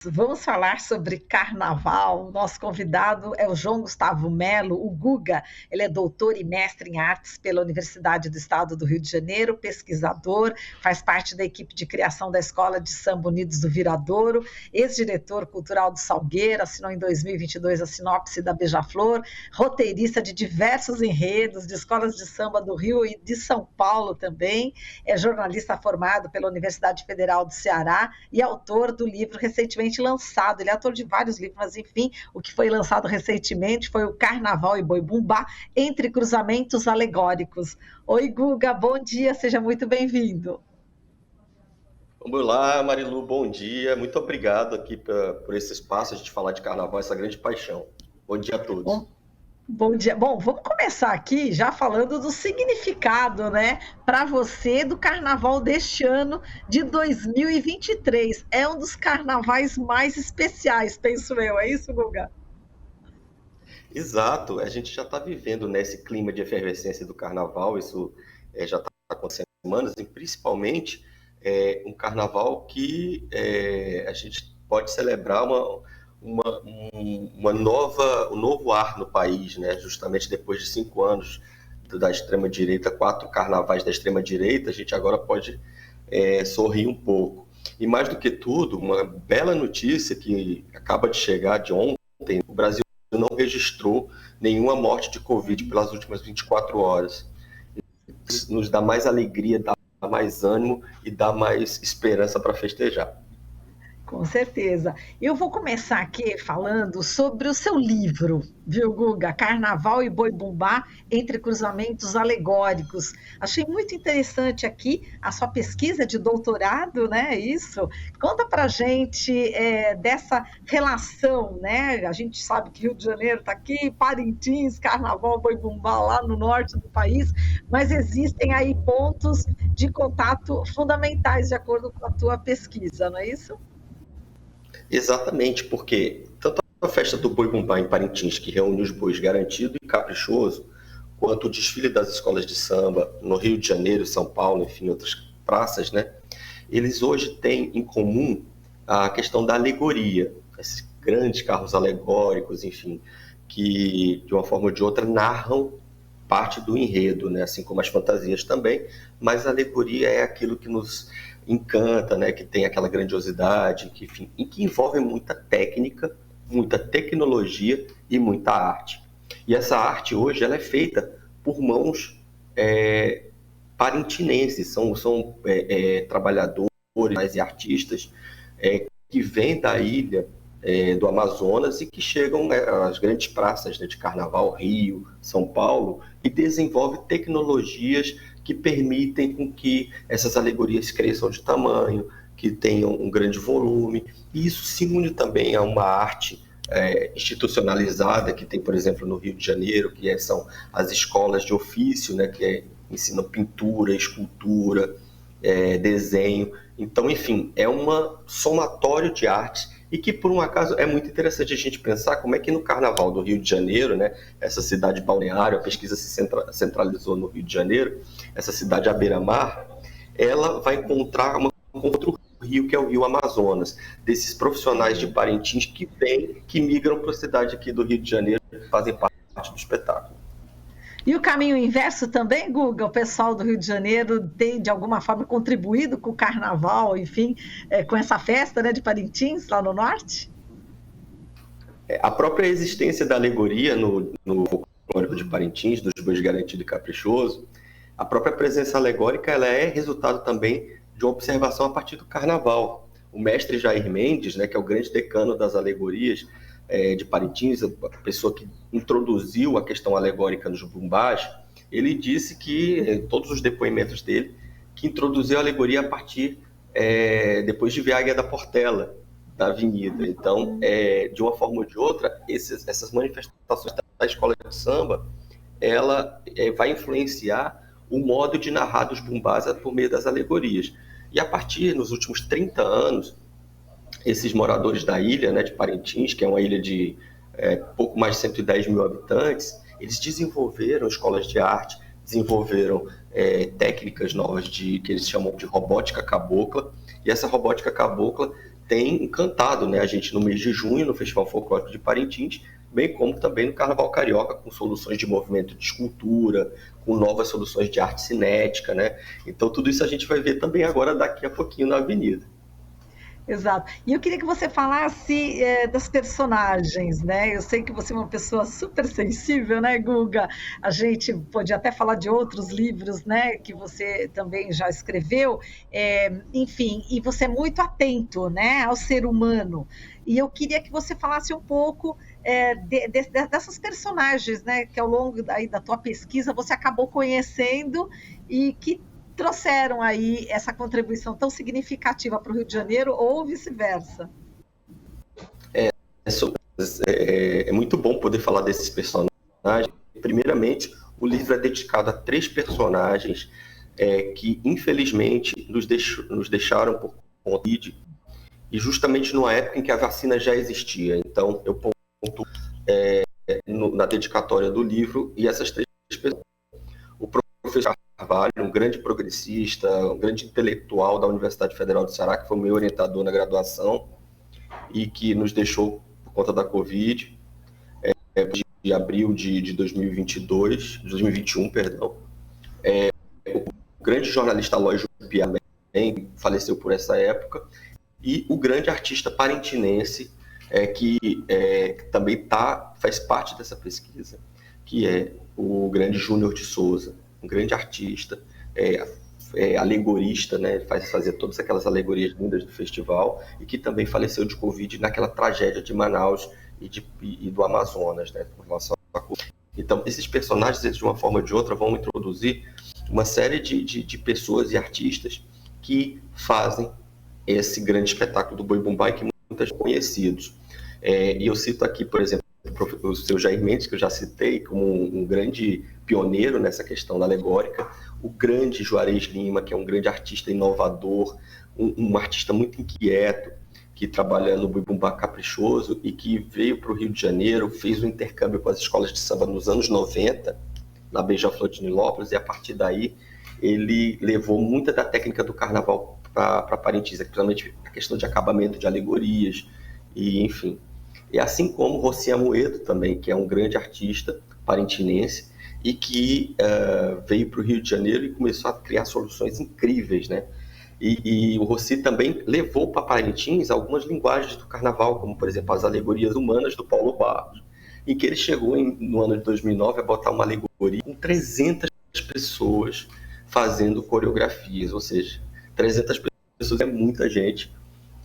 Vamos falar sobre carnaval. Nosso convidado é o João Gustavo Melo, o Guga. Ele é doutor e mestre em artes pela Universidade do Estado do Rio de Janeiro, pesquisador, faz parte da equipe de criação da Escola de Samba Unidos do Viradouro, ex-diretor cultural do Salgueiro, assinou em 2022 a sinopse da Beija-Flor, roteirista de diversos enredos de escolas de samba do Rio e de São Paulo também, é jornalista formado pela Universidade Federal do Ceará e autor do livro recentemente lançado, ele é autor de vários livros, mas enfim, o que foi lançado recentemente foi o Carnaval e Boi Bumbá, entre cruzamentos alegóricos. Oi, Guga, bom dia, seja muito bem-vindo. Olá, Marilu, bom dia. Muito obrigado aqui por esse espaço, a gente falar de carnaval, essa grande paixão. Bom dia a todos. Bom dia. Bom, vamos começar aqui já falando do significado, né, para você do carnaval deste ano de 2023. É um dos carnavais mais especiais, penso eu. É isso, Guga? Exato, a gente já está vivendo nesse clima de efervescência do carnaval, isso já está acontecendo há semanas, e principalmente um carnaval que a gente pode celebrar um novo ar no país, né? Justamente depois de 5 anos da extrema-direita, 4 carnavais da extrema-direita, a gente agora pode sorrir um pouco. E mais do que tudo, uma bela notícia que acaba de chegar de ontem, o Brasil não registrou nenhuma morte de Covid pelas últimas 24 horas. Isso nos dá mais alegria, dá mais ânimo e dá mais esperança para festejar. Com certeza. Eu vou começar aqui falando sobre o seu livro, viu, Guga? Carnaval e Boi Bumbá entre cruzamentos alegóricos. Achei muito interessante aqui a sua pesquisa de doutorado, né? Isso. Conta pra gente dessa relação, né? A gente sabe que Rio de Janeiro está aqui, Parintins, Carnaval, Boi Bumbá lá no norte do país, mas existem aí pontos de contato fundamentais de acordo com a tua pesquisa, não é isso? Exatamente, porque tanto a festa do Boi Bumbá em Parintins, que reúne os bois garantido e caprichoso, quanto o desfile das escolas de samba no Rio de Janeiro, São Paulo, enfim, outras praças, né? Eles hoje têm em comum a questão da alegoria, esses grandes carros alegóricos, enfim, que de uma forma ou de outra narram parte do enredo, né? Assim como as fantasias também, mas a alegoria é aquilo que nos encanta, né? Que tem aquela grandiosidade, que, enfim, e que envolve muita técnica, muita tecnologia e muita arte. E essa arte hoje ela é feita por mãos parintinenses, são trabalhadores e artistas que vêm da ilha do Amazonas e que chegam às grandes praças, né, de Carnaval, Rio, São Paulo, e desenvolve tecnologias que permitem com que essas alegorias cresçam de tamanho, que tenham um grande volume, e isso se une também a uma arte institucionalizada que tem, por exemplo, no Rio de Janeiro, que são as escolas de ofício, né, que ensinam pintura, escultura, desenho. Então, enfim, é um somatório de artes e que, por um acaso, é muito interessante a gente pensar como é que no Carnaval do Rio de Janeiro, né, essa cidade balneária, a pesquisa se centralizou no Rio de Janeiro, essa cidade à beira-mar, ela vai encontrar um outro rio, que é o Rio Amazonas, desses profissionais de Parintins que migram para a cidade aqui do Rio de Janeiro, que fazem parte do espetáculo. E o caminho inverso também, Guga? O pessoal do Rio de Janeiro tem, de alguma forma, contribuído com o carnaval, enfim, com essa festa, né, de Parintins, lá no norte? A própria existência da alegoria no folclórico de Parintins, dos bois garantido e caprichoso, a própria presença alegórica ela é resultado também de uma observação a partir do carnaval. O mestre Jair Mendes, né, que é o grande decano das alegorias de Parintins, a pessoa que introduziu a questão alegórica nos bumbás, ele disse que, em todos os depoimentos dele, que introduziu a alegoria a partir, depois de ver a Águia da Portela, da avenida. Então, de uma forma ou de outra, essas manifestações da escola de samba, ela vai influenciar o modo de narrar dos bumbás por meio das alegorias. E a partir, nos últimos 30 anos, esses moradores da ilha, né, de Parintins, que é uma ilha de pouco mais de 110 mil habitantes, eles desenvolveram escolas de arte, desenvolveram técnicas novas que eles chamam de robótica cabocla, e essa robótica cabocla tem encantado, né, a gente no mês de junho, no Festival Folclórico de Parintins, bem como também no Carnaval Carioca, com soluções de movimento de escultura, com novas soluções de arte cinética, né? Então tudo isso a gente vai ver também agora daqui a pouquinho na Avenida. Exato. E eu queria que você falasse das personagens, né? Eu sei que você é uma pessoa super sensível, né, Guga? A gente pode até falar de outros livros, né, que você também já escreveu, enfim, e você é muito atento, né, ao ser humano. E eu queria que você falasse um pouco dessas personagens, né, que ao longo da tua pesquisa você acabou conhecendo e que trouxeram aí essa contribuição tão significativa para o Rio de Janeiro ou vice-versa. É muito bom poder falar desses personagens. Primeiramente, o livro é dedicado a 3 personagens que, infelizmente, nos deixaram por Covid, e justamente numa época em que a vacina já existia. Então, eu ponto na dedicatória do livro, e essas 3 pessoas. O professor Carvalho, um grande progressista, um grande intelectual da Universidade Federal do Ceará, que foi meu orientador na graduação e que nos deixou por conta da Covid, de abril de 2021, perdão. O grande jornalista Aloysio Piá também faleceu por essa época, e o grande artista parintinense que também faz parte dessa pesquisa, que é o grande Júnior de Souza, um grande artista, alegorista, né? Fazia todas aquelas alegorias lindas do festival, e que também faleceu de Covid naquela tragédia de Manaus e do Amazonas, né? Com relação à Covid. Então, esses personagens, eles, de uma forma ou de outra, vão introduzir uma série de pessoas e artistas que fazem esse grande espetáculo do Boi Bumbá, que muitos conhecidos. E eu cito aqui, por exemplo, o seu Jair Mendes, que eu já citei como um grande pioneiro nessa questão da alegórica, o grande Juarez Lima, que é um grande artista inovador, um artista muito inquieto, que trabalha no Boi Bumbá Caprichoso e que veio para o Rio de Janeiro, fez um intercâmbio com as escolas de samba nos anos 90, na Beija-Flor de Nilópolis, e a partir daí ele levou muita da técnica do carnaval para Parintins, principalmente a questão de acabamento de alegorias, e enfim. E assim como Rocinha Moedo também, que é um grande artista parintinense e que veio para o Rio de Janeiro e começou a criar soluções incríveis, né? E o Rossi também levou para Parintins algumas linguagens do carnaval, como, por exemplo, as alegorias humanas do Paulo Barros, em que ele chegou no ano de 2009 a botar uma alegoria com 300 pessoas fazendo coreografias, ou seja, 300 pessoas é muita gente,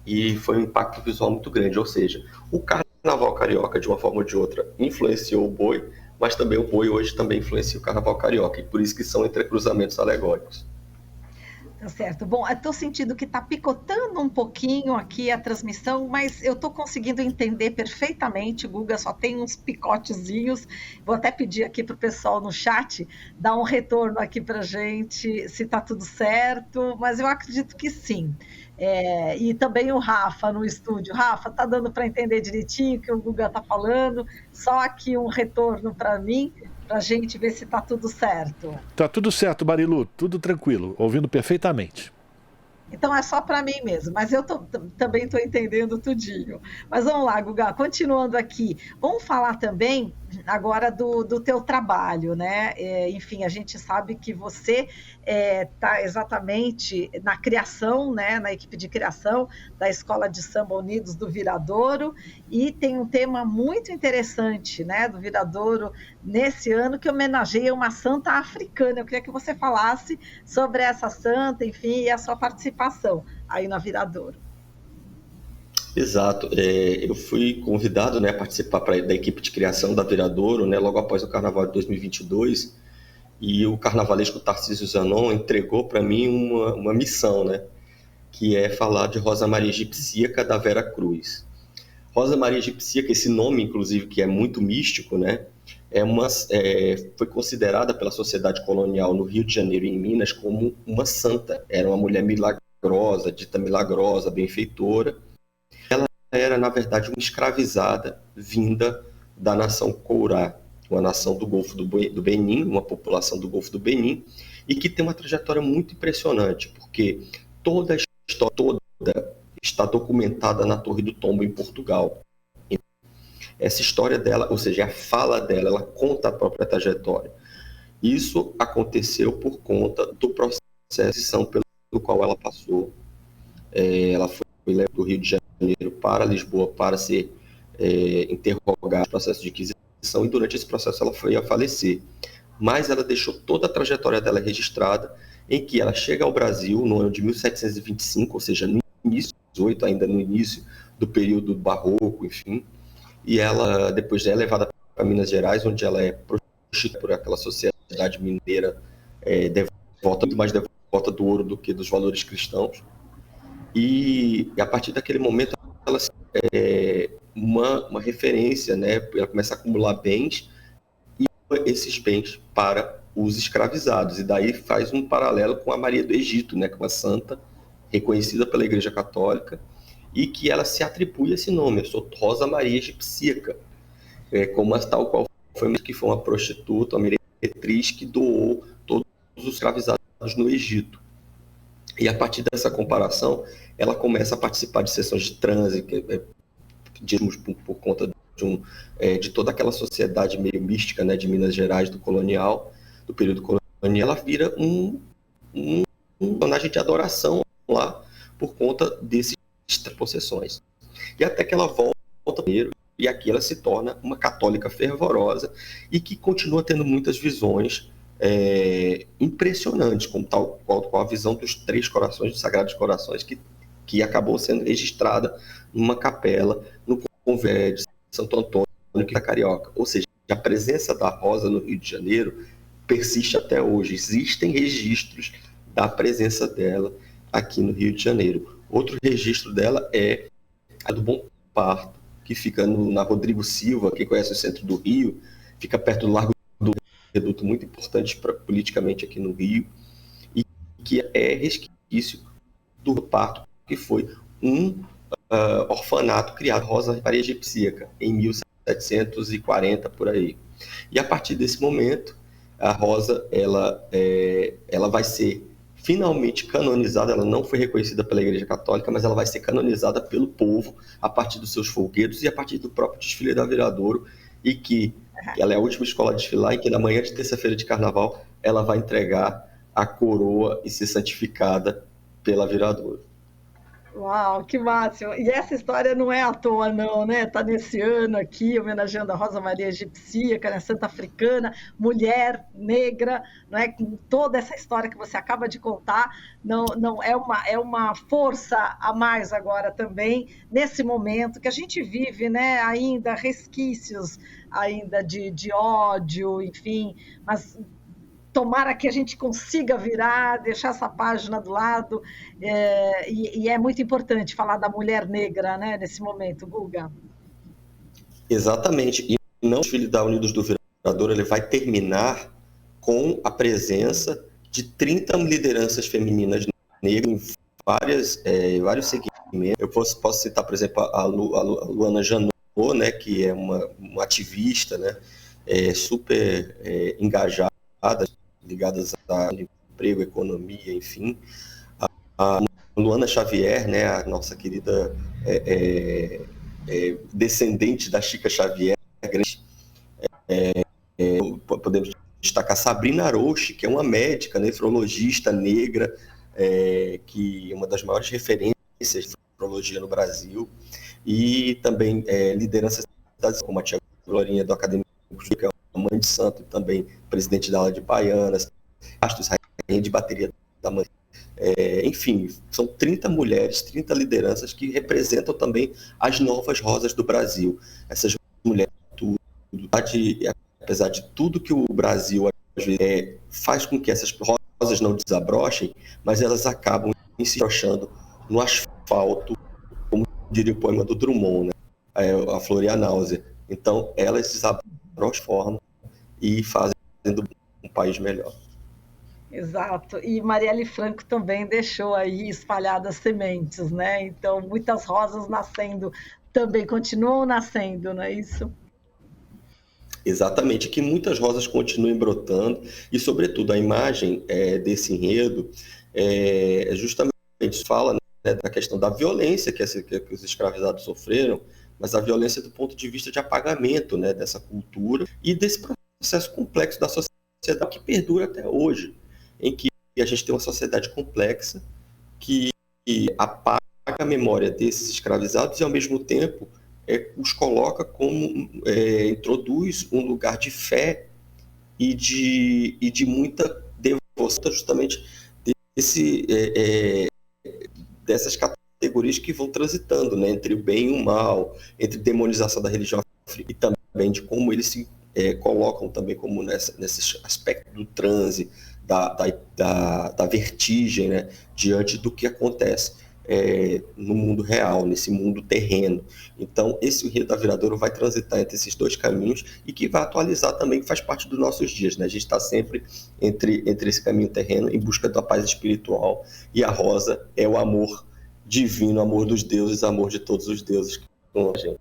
e foi um impacto visual muito grande. Ou seja, o carnaval carioca, de uma forma ou de outra, influenciou o boi, mas também o boi hoje também influencia o carnaval carioca, e por isso que são entrecruzamentos alegóricos. Tá certo. Bom, eu estou sentindo que está picotando um pouquinho aqui a transmissão, mas eu estou conseguindo entender perfeitamente. Guga, só tem uns picotezinhos. Vou até pedir aqui para o pessoal no chat dar um retorno aqui para a gente, se está tudo certo, mas eu acredito que sim. E também o Rafa no estúdio. Rafa, está dando para entender direitinho o que o Guga está falando? Só aqui um retorno para mim, para a gente ver se está tudo certo. Tá tudo certo, Marilu, tudo tranquilo, ouvindo perfeitamente. Então é só para mim mesmo, mas eu também estou entendendo tudinho. Mas vamos lá, Guga, continuando aqui. Vamos falar também agora do teu trabalho, né? Enfim, a gente sabe que você está exatamente na criação, né? Na equipe de criação da Escola de Samba Unidos do Viradouro, e tem um tema muito interessante, né? Do Viradouro nesse ano, que homenageia uma santa africana. Eu queria que você falasse sobre essa santa, enfim, e a sua participação aí na Viradouro. Exato. Eu fui convidado, né, a participar da equipe de criação da Viradouro, né, logo após o Carnaval de 2022, e o carnavalesco Tarcísio Zanon entregou para mim uma missão, né, que é falar de Rosa Maria Egipsíaca da Vera Cruz. Rosa Maria Egipsíaca, esse nome, inclusive, que é muito místico, né, foi considerada pela sociedade colonial no Rio de Janeiro e em Minas como uma santa. Era uma mulher milagrosa, dita milagrosa, benfeitora. Ela era, na verdade, uma escravizada vinda da nação Courá, uma nação do Golfo do Benin, uma população do Golfo do Benin, e que tem uma trajetória muito impressionante, porque toda a história, toda está documentada na Torre do Tombo, em Portugal. Essa história dela, ou seja, a fala dela, ela conta a própria trajetória. Isso aconteceu por conta do processo de transição pelo qual ela passou. Ela foi do Rio de Janeiro para Lisboa para ser interrogada no processo de inquisição, e durante esse processo ela foi a falecer. Mas ela deixou toda a trajetória dela registrada, em que ela chega ao Brasil no ano de 1725, ou seja, no início, ainda no início do período barroco, enfim, e ela depois é levada para Minas Gerais, onde ela é prostituída por aquela sociedade mineira devota, muito mais devota do ouro do que dos valores cristãos. E a partir daquele momento ela é uma referência, né? Ela começa a acumular bens, e esses bens para os escravizados, e daí faz um paralelo com a Maria do Egito, né? Que é uma santa reconhecida pela Igreja Católica, e que ela se atribui esse nome: eu sou Rosa Maria Egipsíaca, como tal qual foi uma prostituta, uma meretriz que doou todos os escravizados no Egito. E a partir dessa comparação, ela começa a participar de sessões de transe, por conta de toda aquela sociedade meio mística, né, de Minas Gerais, do período colonial. Ela vira um personagem de adoração lá, por conta desses possessões. E até que ela volta primeiro, e aqui ela se torna uma católica fervorosa, e que continua tendo muitas visões impressionantes, como tal qual a visão dos 3 corações, dos Sagrados Corações, que acabou sendo registrada numa capela no convento de Santo Antônio, que é carioca. Ou seja, a presença da Rosa no Rio de Janeiro persiste até hoje. Existem registros da presença dela aqui no Rio de Janeiro. Outro registro dela é a do Bom Parto, que fica na Rodrigo Silva. Quem conhece o centro do Rio, fica perto do Largo do Reduto, muito importante politicamente aqui no Rio, e que é resquício do parto, que foi um orfanato criado, Rosa Maria Egipsíaca, em 1740, por aí. E a partir desse momento, a Rosa ela vai ser finalmente canonizada. Ela não foi reconhecida pela Igreja Católica, mas ela vai ser canonizada pelo povo a partir dos seus folguedos e a partir do próprio desfile da Viradouro, e que ela é a última escola a desfilar, e que na manhã de terça-feira de Carnaval ela vai entregar a coroa e ser santificada pela Viradouro. Uau, que máximo! E essa história não é à toa, não, né? Está nesse ano aqui, homenageando a Rosa Maria Egipsíaca, né? Santa africana, mulher negra, não é? Com toda essa história que você acaba de contar, não é uma força a mais agora também, nesse momento que a gente vive, né? Ainda resquícios ainda de ódio, enfim, mas tomara que a gente consiga virar, deixar essa página do lado, e é muito importante falar da mulher negra, né, nesse momento, Guga. Exatamente, e não o desfile da Unidos do Viradouro, ele vai terminar com a presença de 30 lideranças femininas negras em vários segmentos. Eu posso citar, por exemplo, a Luana Janot, né, que é uma ativista, né, super engajada, ligadas a emprego, economia, enfim. A Luana Xavier, né, a nossa querida descendente da Chica Xavier, podemos destacar Sabrina Arouche, que é uma médica, nefrologista negra, que é uma das maiores referências de nefrologia no Brasil, e também lideranças como a tia Glorinha do Acadêmico, que é uma mãe de santo, e também presidente da aula de Baianas, Bastos, rainha de bateria da mãe. Enfim, são 30 mulheres, 30 lideranças que representam também as novas rosas do Brasil. Essas mulheres, apesar de tudo que o Brasil às vezes, faz com que essas rosas não desabrochem, mas elas acabam se desabrochando no asfalto, como diria o poema do Drummond, né? A flor e a náusea. Então, elas desabrocham e fazem um país melhor. Exato, e Marielle Franco também deixou aí espalhadas sementes, né? Então, muitas rosas nascendo também, continuam nascendo, não é isso? Exatamente, que muitas rosas continuem brotando, e sobretudo a imagem desse enredo justamente fala, né, da questão da violência que os escravizados sofreram, mas a violência do ponto de vista de apagamento, né, dessa cultura e desse processo complexo da sociedade que perdura até hoje, em que a gente tem uma sociedade complexa que apaga a memória desses escravizados e, ao mesmo tempo, os coloca como, introduz um lugar de fé e de muita devoção, justamente dessas categorias que vão transitando, né, entre o bem e o mal, entre demonização da religião e também de como eles se colocam também como nesse aspecto do transe, da vertigem, né, diante do que acontece no mundo real, nesse mundo terreno. Então, esse Rio da Viradouro vai transitar entre esses dois caminhos e que vai atualizar também, que faz parte dos nossos dias, né? A gente está sempre entre esse caminho terreno em busca da paz espiritual, e a rosa é o amor divino, amor dos deuses, amor de todos os deuses que estão a gente.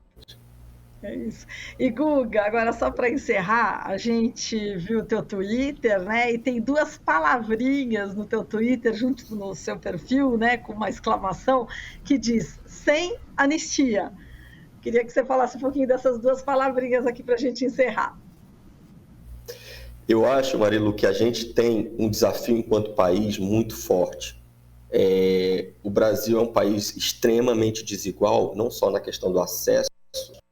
É isso. E Guga, agora só para encerrar, a gente viu o teu Twitter, né? E tem duas palavrinhas no teu Twitter, junto no seu perfil, né? Com uma exclamação que diz: sem anistia. Queria que você falasse um pouquinho dessas duas palavrinhas aqui para a gente encerrar. Eu acho, Marilu, que a gente tem um desafio enquanto país muito forte. O Brasil é um país extremamente desigual, não só na questão do acesso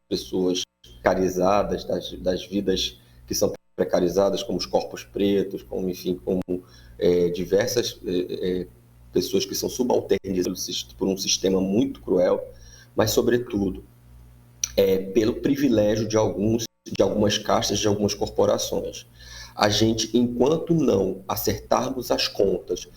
pessoas precarizadas, das vidas que são precarizadas, como os corpos pretos, como diversas pessoas que são subalternizadas por um sistema muito cruel, mas, sobretudo, pelo privilégio de algumas castas, de algumas corporações. A gente, enquanto não acertarmos as contas,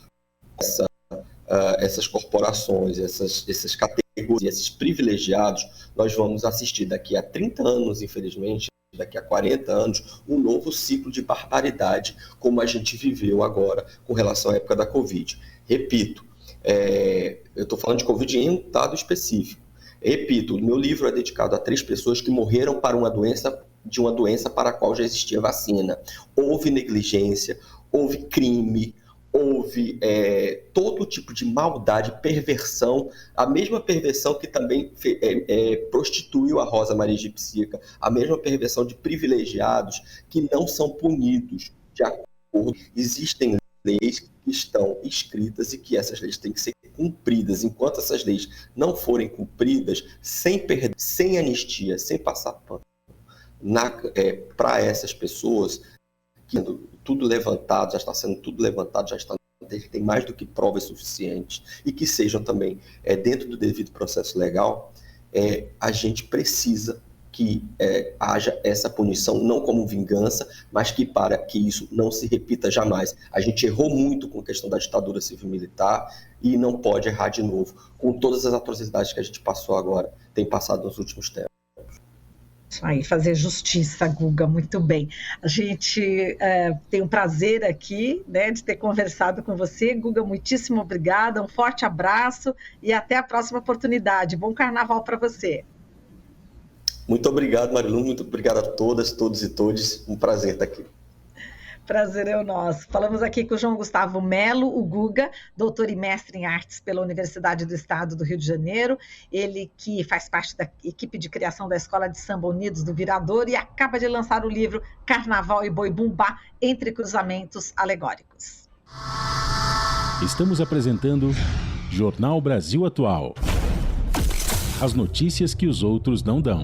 essas corporações, essas categorias, esses privilegiados, nós vamos assistir daqui a 30 anos, infelizmente, daqui a 40 anos, um novo ciclo de barbaridade, como a gente viveu agora com relação à época da Covid. Repito, eu estou falando de Covid em um dado específico. Repito, o meu livro é dedicado a 3 pessoas que morreram de uma doença para a qual já existia vacina. Houve negligência, houve crime, houve todo tipo de maldade, perversão, a mesma perversão que também prostituiu a Rosa Maria Egipsíaca, a mesma perversão de privilegiados que não são punidos de acordo. Existem leis que estão escritas e que essas leis têm que ser cumpridas. Enquanto essas leis não forem cumpridas, sem anistia, sem passar pano para essas pessoas, tudo levantado, já está sendo tudo levantado, já está, tem mais do que provas suficientes, e que sejam também dentro do devido processo legal, a gente precisa que haja essa punição, não como vingança, mas que para que isso não se repita jamais. A gente errou muito com a questão da ditadura civil-militar e não pode errar de novo, com todas as atrocidades que a gente passou agora, tem passado nos últimos tempos. Isso aí, fazer justiça, Guga, muito bem. A gente tem um prazer aqui, né, de ter conversado com você. Guga, muitíssimo obrigada, um forte abraço e até a próxima oportunidade. Bom carnaval para você. Muito obrigado, Marilu, muito obrigado a todas, todos e todes. Um prazer estar aqui. Prazer é o nosso. Falamos aqui com o João Gustavo Melo, o Guga, doutor e mestre em artes pela Universidade do Estado do Rio de Janeiro, ele que faz parte da equipe de criação da Escola de Samba Unidos do Viradouro e acaba de lançar o livro Carnaval e Boi Bumbá, Entre Cruzamentos Alegóricos. Estamos apresentando Jornal Brasil Atual. As notícias que os outros não dão.